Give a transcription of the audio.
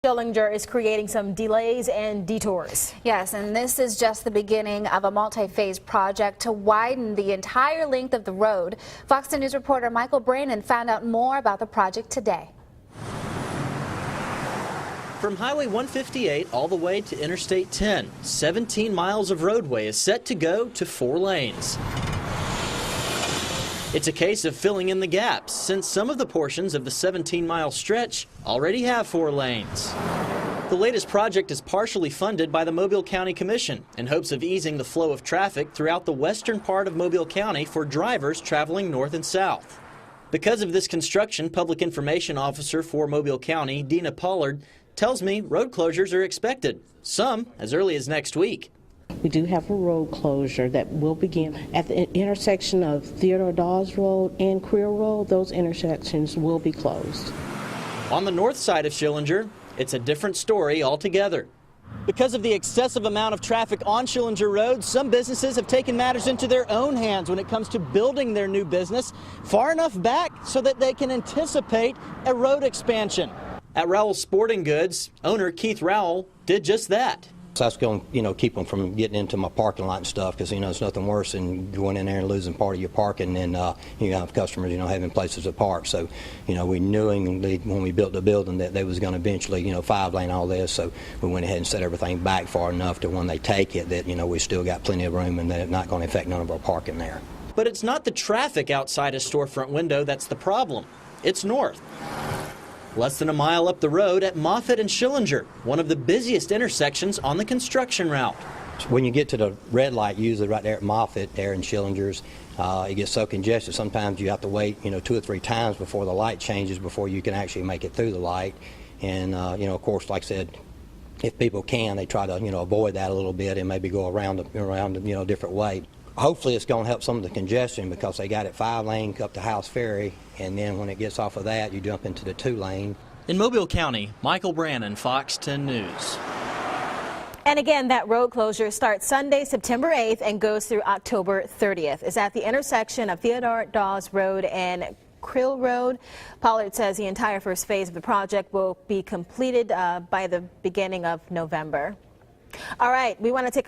Schillenger is creating some delays and detours. Yes, and this is just the beginning of a multi-phase project to widen the entire length of the road. Fox 10 News reporter Michael Brannon found out more about the project today. From Highway 158 all the way to Interstate 10, 17 miles of roadway is set to go to 4 lanes. It's a case of filling in the gaps, since some of the portions of the 17-mile stretch already have 4 lanes. The latest project is partially funded by the Mobile County Commission in hopes of easing the flow of traffic throughout the western part of Mobile County for drivers traveling north and south. Because of this construction, Public Information Officer for Mobile County, Dina Pollard, tells me road closures are expected, some as early as next week. We do have a road closure that will begin at the intersection of Theodore Dawes Road and Creel Road. Those intersections will be closed. On the north side of Schillenger, it's a different story altogether. Because of the excessive amount of traffic on Schillenger Road, some businesses have taken matters into their own hands when it comes to building their new business far enough back so that they can anticipate a road expansion. At Rowell Sporting Goods, owner Keith Rowell did just that. So that's going to, keep them from getting into my parking lot and stuff, because, it's nothing worse than going in there and losing part of your parking, and you have customers, having places to park. So, we knew when we built the building that they was going to eventually, 5-lane all this. So we went ahead and set everything back far enough to when they take it that, we still got plenty of room and that it's not going to affect none of our parking there. But it's not the traffic outside a storefront window that's the problem. It's north. Less than a mile up the road at Moffett and Schillenger, one of the busiest intersections on the construction route. When you get to the red light, usually right there at Moffett, there in Schillinger's, it gets so congested sometimes you have to wait 2 or 3 times before the light changes before you can actually make it through the light. And of course, like I said, if people can, they try to avoid that a little bit and maybe go around a different way. Hopefully it's going to help some of the congestion, because they got it 5-lane up to House Ferry, and then when it gets off of that, you jump into the 2-lane. In Mobile County, Michael Brannon, Fox 10 News. And again, that road closure starts Sunday, September 8th and goes through October 30th. It's at the intersection of Theodore Dawes Road and Creel Road. Pollard says the entire first phase of the project will be completed by the beginning of November. All right, we want to take a